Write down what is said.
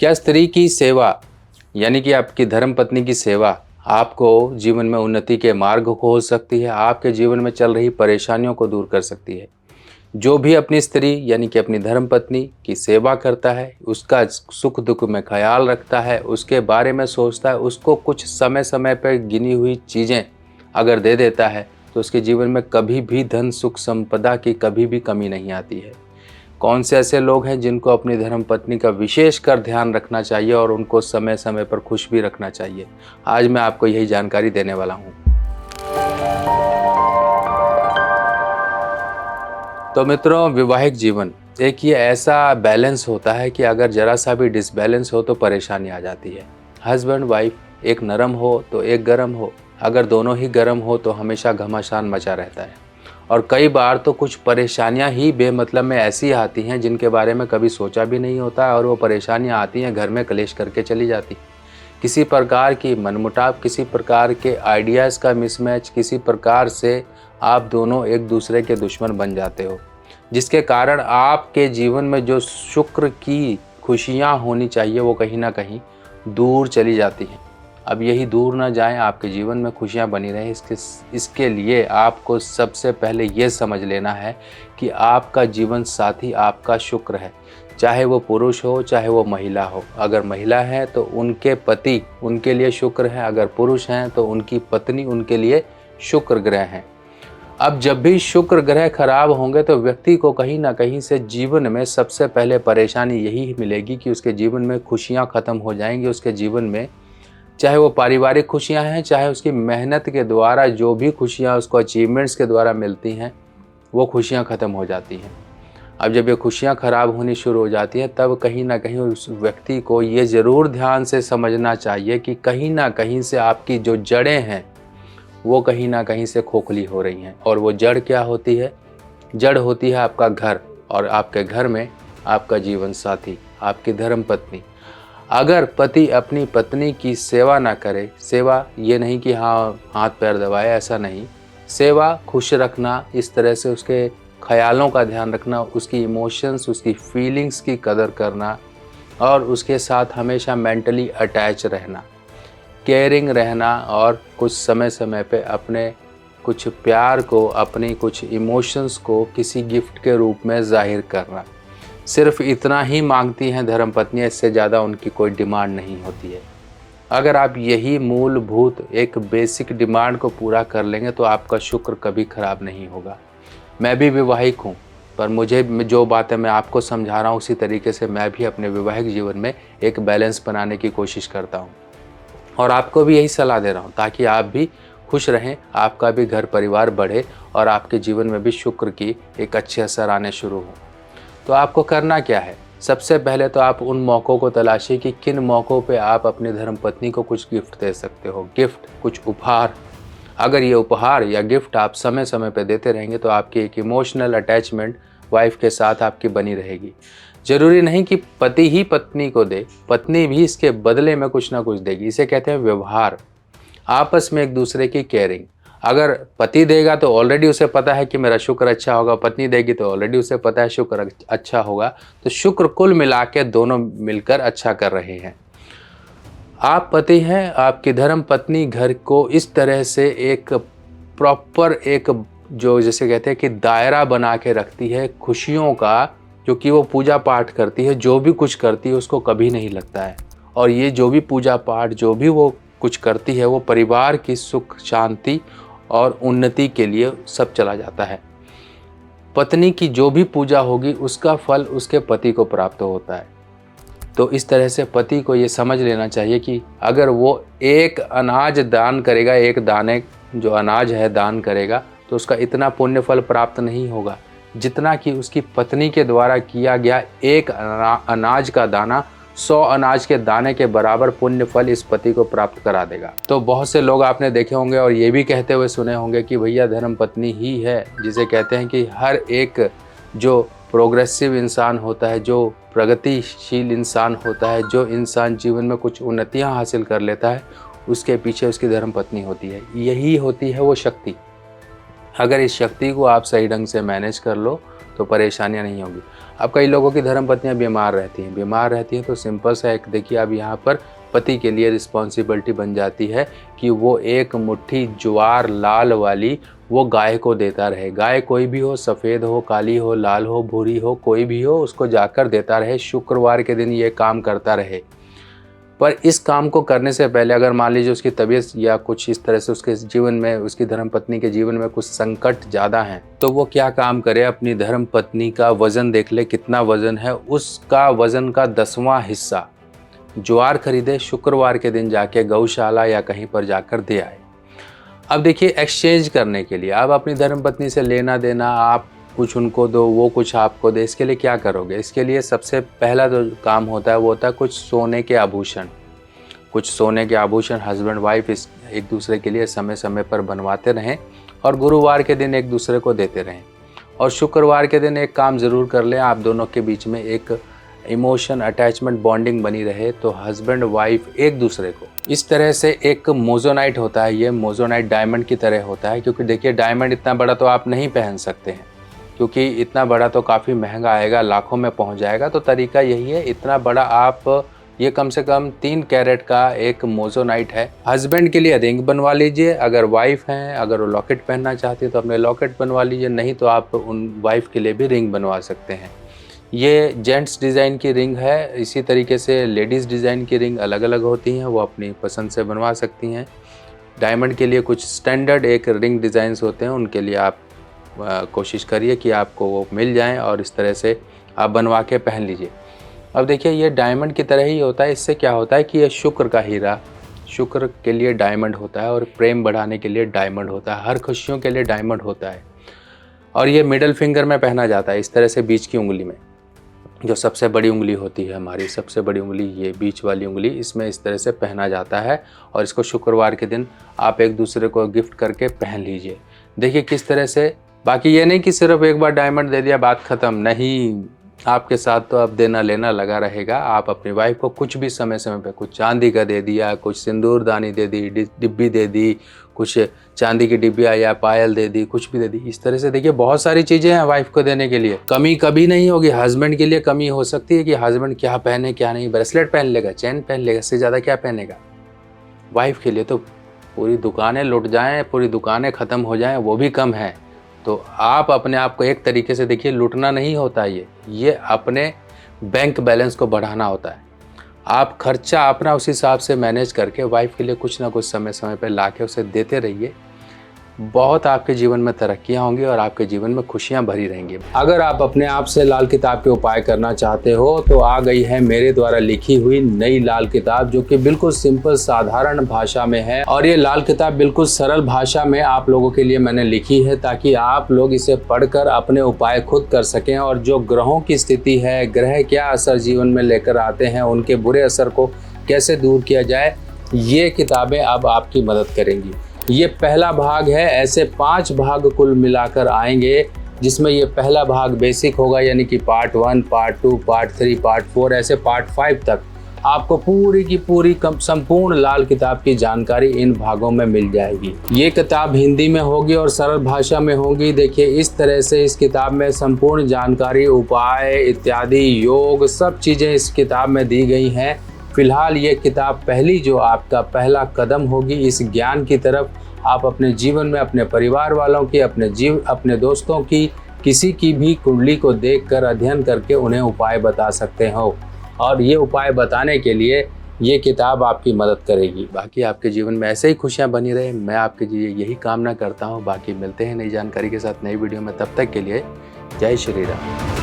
क्या स्त्री की सेवा यानी कि आपकी धर्मपत्नी की सेवा आपको जीवन में उन्नति के मार्ग को हो सकती है, आपके जीवन में चल रही परेशानियों को दूर कर सकती है। जो भी अपनी स्त्री यानी कि अपनी धर्मपत्नी की सेवा करता है, उसका सुख दुख में ख्याल रखता है, उसके बारे में सोचता है, उसको कुछ समय समय पर गिनी हुई चीज़ें अगर दे देता है तो उसके जीवन में कभी भी धन सुख संपदा की कभी भी कमी नहीं आती है। कौन से ऐसे लोग हैं जिनको अपनी धर्मपत्नी का विशेष कर ध्यान रखना चाहिए और उनको समय समय पर खुश भी रखना चाहिए, आज मैं आपको यही जानकारी देने वाला हूँ। तो मित्रों, वैवाहिक जीवन एक ये ऐसा बैलेंस होता है कि अगर जरा सा भी डिसबैलेंस हो तो परेशानी आ जाती है। हस्बैंड वाइफ एक नरम हो तो एक गरम हो, अगर दोनों ही गरम हो तो हमेशा घमासान मचा रहता है। और कई बार तो कुछ परेशानियां ही बेमतलब में ऐसी आती हैं जिनके बारे में कभी सोचा भी नहीं होता और वो परेशानियां आती हैं घर में कलेश करके चली जाती। किसी प्रकार की मनमुटाव, किसी प्रकार के आइडियाज़ का मिसमैच, किसी प्रकार से आप दोनों एक दूसरे के दुश्मन बन जाते हो, जिसके कारण आपके जीवन में जो शुक्र की खुशियाँ होनी चाहिए वो कहीं ना कहीं दूर चली जाती हैं। अब यही दूर ना जाएं, आपके जीवन में खुशियाँ बनी रहें, इसके लिए आपको सबसे पहले ये समझ लेना है कि आपका जीवन साथी आपका शुक्र है। चाहे वो पुरुष हो चाहे वो महिला हो। अगर महिला है तो उनके पति उनके लिए शुक्र है, अगर पुरुष हैं तो उनकी पत्नी उनके लिए शुक्र ग्रह हैं। अब जब भी शुक्र ग्रह खराब होंगे तो व्यक्ति को कहीं ना कहीं से जीवन में सबसे पहले परेशानी यही मिलेगी कि उसके जीवन में खुशियाँ ख़त्म हो जाएंगी। उसके जीवन में चाहे वो पारिवारिक खुशियाँ हैं, चाहे उसकी मेहनत के द्वारा जो भी खुशियाँ उसको अचीवमेंट्स के द्वारा मिलती हैं, वो खुशियाँ ख़त्म हो जाती हैं। अब जब ये खुशियाँ ख़राब होनी शुरू हो जाती हैं तब कहीं ना कहीं उस व्यक्ति को ये ज़रूर ध्यान से समझना चाहिए कि कहीं ना कहीं से आपकी जो जड़ें हैं वो कहीं ना कहीं से खोखली हो रही हैं। और वो जड़ क्या होती है? जड़ होती है आपका घर, और आपके घर में आपका जीवन साथी, आपकी धर्मपत्नी। अगर पति अपनी पत्नी की सेवा ना करे, सेवा ये नहीं कि हाँ हाथ पैर दबाए, ऐसा नहीं, सेवा खुश रखना, इस तरह से उसके ख्यालों का ध्यान रखना, उसकी इमोशंस, उसकी फीलिंग्स की कदर करना और उसके साथ हमेशा मेंटली अटैच रहना, केयरिंग रहना और कुछ समय समय पे अपने कुछ प्यार को, अपनी कुछ इमोशंस को किसी गिफ्ट के रूप में जाहिर करना। सिर्फ इतना ही मांगती हैं धर्मपत्नियाँ, इससे ज़्यादा उनकी कोई डिमांड नहीं होती है। अगर आप यही मूलभूत एक बेसिक डिमांड को पूरा कर लेंगे तो आपका शुक्र कभी ख़राब नहीं होगा। मैं भी विवाहिक हूँ, पर मुझे जो बातें मैं आपको समझा रहा हूँ उसी तरीके से मैं भी अपने वैवाहिक जीवन में एक बैलेंस बनाने की कोशिश करता हूँ और आपको भी यही सलाह दे रहा हूँ ताकि आप भी खुश रहें, आपका भी घर परिवार बढ़े और आपके जीवन में भी शुक्र की एक अच्छे असर आने शुरू हो। तो आपको करना क्या है? सबसे पहले तो आप उन मौक़ों को तलाशिए कि किन मौक़ों पे आप अपनी धर्मपत्नी को कुछ गिफ्ट दे सकते हो। गिफ्ट, कुछ उपहार। अगर ये उपहार या गिफ्ट आप समय समय पे देते रहेंगे तो आपकी एक इमोशनल अटैचमेंट वाइफ के साथ आपकी बनी रहेगी। ज़रूरी नहीं कि पति ही पत्नी को दे, पत्नी भी इसके बदले में कुछ ना कुछ देगी। इसे कहते हैं व्यवहार, आपस में एक दूसरे की केयरिंग। अगर पति देगा तो ऑलरेडी उसे पता है कि मेरा शुक्र अच्छा होगा, पत्नी देगी तो ऑलरेडी उसे पता है शुक्र अच्छा होगा। तो शुक्र कुल मिला के दोनों मिलकर अच्छा कर रहे हैं। आप पति हैं, आपकी धर्म पत्नी घर को इस तरह से एक प्रॉपर एक जो जैसे कहते हैं कि दायरा बना के रखती है खुशियों का, क्योंकि वो पूजा पाठ करती है, जो भी कुछ करती है उसको कभी नहीं लगता है। और ये जो भी पूजा पाठ जो भी वो कुछ करती है वो परिवार की सुख शांति और उन्नति के लिए सब चला जाता है। पत्नी की जो भी पूजा होगी उसका फल उसके पति को प्राप्त होता है। तो इस तरह से पति को ये समझ लेना चाहिए कि अगर वो एक अनाज दान करेगा, एक दाने जो अनाज है दान करेगा, तो उसका इतना पुण्य फल प्राप्त नहीं होगा जितना कि उसकी पत्नी के द्वारा किया गया एक अनाज का दाना 100 अनाज के दाने के बराबर पुण्य फल इस पति को प्राप्त करा देगा। तो बहुत से लोग आपने देखे होंगे और ये भी कहते हुए सुने होंगे कि भैया धर्म पत्नी ही है, जिसे कहते हैं कि हर एक जो प्रोग्रेसिव इंसान होता है, जो प्रगतिशील इंसान होता है, जो इंसान जीवन में कुछ उन्नतियां हासिल कर लेता है, उसके पीछे उसकी धर्म पत्नी होती है। यही होती है वो शक्ति। अगर इस शक्ति को आप सही ढंग से मैनेज कर लो तो परेशानियां नहीं होंगी। अब कई लोगों की धर्म पत्नियां बीमार रहती हैं तो सिंपल सा एक देखिए, अब यहाँ पर पति के लिए रिस्पॉन्सिबिलिटी बन जाती है कि वो एक मुट्ठी ज्वार लाल वाली वो गाय को देता रहे। गाय कोई भी हो, सफ़ेद हो, काली हो, लाल हो, भूरी हो, कोई भी हो, उसको जाकर देता रहे। शुक्रवार के दिन ये काम करता रहे। पर इस काम को करने से पहले अगर मान लीजिए उसकी तबीयत या कुछ इस तरह से उसके जीवन में, उसकी धर्म पत्नी के जीवन में कुछ संकट ज़्यादा हैं, तो वो क्या काम करे, अपनी धर्म पत्नी का वज़न देख ले कितना वज़न है, उसका वज़न का 10वां हिस्सा ज्वार खरीदे, शुक्रवार के दिन जाके गौशाला या कहीं पर जाकर दे आए। अब देखिए, एक्सचेंज करने के लिए आप अपनी धर्म पत्नी से लेना देना, आप कुछ उनको दो, वो कुछ आपको दे, इसके लिए क्या करोगे? इसके लिए सबसे पहला जो काम होता है वो होता है कुछ सोने के आभूषण। कुछ सोने के आभूषण हस्बैंड वाइफ इस एक दूसरे के लिए समय समय पर बनवाते रहें और गुरुवार के दिन एक दूसरे को देते रहें। और शुक्रवार के दिन एक काम ज़रूर कर लें, आप दोनों के बीच में एक इमोशन, अटैचमेंट, बॉन्डिंग बनी रहे, तो हस्बैंड वाइफ एक दूसरे को इस तरह से एक मोजोनाइट होता है, ये मोजोनाइट डायमंड की तरह होता है। क्योंकि देखिए, डायमंड इतना बड़ा तो आप नहीं पहन सकते हैं, क्योंकि इतना बड़ा तो काफ़ी महंगा आएगा, लाखों में पहुंच जाएगा। तो तरीका यही है, इतना बड़ा आप, ये कम से कम 3 कैरेट का एक मोजोनाइट है। हस्बैंड के लिए रिंग बनवा लीजिए, अगर वाइफ हैं, अगर वो लॉकेट पहनना चाहती है तो अपने लॉकेट बनवा लीजिए, नहीं तो आप उन वाइफ के लिए भी रिंग बनवा सकते हैं। ये जेंट्स डिज़ाइन की रिंग है। इसी तरीके से लेडीज़ डिज़ाइन की रिंग अलग अलग होती हैं, वो अपनी पसंद से बनवा सकती हैं। डायमंड के लिए कुछ स्टैंडर्ड एक रिंग डिज़ाइंस होते हैं, उनके लिए आप कोशिश करिए कि आपको वो मिल जाएं और इस तरह से आप बनवा के पहन लीजिए। अब देखिए, ये डायमंड की तरह ही होता है। इससे क्या होता है कि ये शुक्र का हीरा, शुक्र के लिए डायमंड होता है और प्रेम बढ़ाने के लिए डायमंड होता है, हर खुशियों के लिए डायमंड होता है। और ये मिडल फिंगर में पहना जाता है, इस तरह से बीच की उंगली में, जो सबसे बड़ी उंगली होती है हमारी, सबसे बड़ी उंगली ये बीच वाली उंगली, इसमें इस तरह से पहना जाता है। और इसको शुक्रवार के दिन आप एक दूसरे को गिफ्ट करके पहन लीजिए। देखिए किस तरह से, बाकी ये नहीं कि सिर्फ एक बार डायमंड दे दिया बात ख़त्म, नहीं, आपके साथ तो अब देना लेना लगा रहेगा। आप अपनी वाइफ को कुछ भी समय समय पे, कुछ चांदी का दे दिया, कुछ सिंदूरदानी दे दी, डिब्बी दे दी, कुछ चांदी की डिब्बिया या पायल दे दी, कुछ भी दे दी। इस तरह से देखिए बहुत सारी चीज़ें हैं वाइफ को देने के लिए। कमी कभी नहीं होगी। हस्बैंड के लिए कमी हो सकती है कि हस्बैंड क्या पहने क्या नहीं, ब्रेसलेट पहन लेगा, चेन पहन लेगा, इससे ज़्यादा क्या पहनेगा। वाइफ के लिए तो पूरी दुकानें लुट जाएँ, पूरी दुकानें ख़त्म हो जाएँ, वो भी कम है। तो आप अपने आप को एक तरीके से देखिए, लूटना नहीं होता, ये अपने बैंक बैलेंस को बढ़ाना होता है। आप खर्चा अपना उस हिसाब से मैनेज करके वाइफ के लिए कुछ ना कुछ समय समय पर ला के उसे देते रहिए। बहुत आपके जीवन में तरक्कियां होंगी और आपके जीवन में खुशियां भरी रहेंगी। अगर आप अपने आप से लाल किताब के उपाय करना चाहते हो तो आ गई है मेरे द्वारा लिखी हुई नई लाल किताब, जो कि बिल्कुल सिंपल साधारण भाषा में है। और ये लाल किताब बिल्कुल सरल भाषा में आप लोगों के लिए मैंने लिखी है, ताकि आप लोग इसे पढ़कर अपने उपाय खुद कर सकें। और जो ग्रहों की स्थिति है, ग्रह क्या असर जीवन में लेकर आते हैं, उनके बुरे असर को कैसे दूर किया जाए, ये किताबें अब आपकी मदद करेंगी। ये पहला भाग है, ऐसे 5 भाग कुल मिलाकर आएंगे, जिसमें ये पहला भाग बेसिक होगा, यानी कि पार्ट 1, पार्ट 2, पार्ट 3, पार्ट 4, ऐसे पार्ट 5 तक आपको पूरी की पूरी संपूर्ण लाल किताब की जानकारी इन भागों में मिल जाएगी। ये किताब हिंदी में होगी और सरल भाषा में होगी। देखिए इस तरह से इस किताब में संपूर्ण जानकारी, उपाय इत्यादि, योग, सब चीज़ें इस किताब में दी गई हैं। फिलहाल ये किताब पहली जो आपका पहला कदम होगी इस ज्ञान की तरफ। आप अपने जीवन में अपने परिवार वालों की, अपने दोस्तों की, किसी की भी कुंडली को देखकर अध्ययन करके उन्हें उपाय बता सकते हो। और ये उपाय बताने के लिए ये किताब आपकी मदद करेगी। बाकी आपके जीवन में ऐसे ही खुशियाँ बनी रहे, मैं आपके लिए यही कामना करता हूँ। बाकी मिलते हैं नई जानकारी के साथ नई वीडियो में, तब तक के लिए जय श्री राम।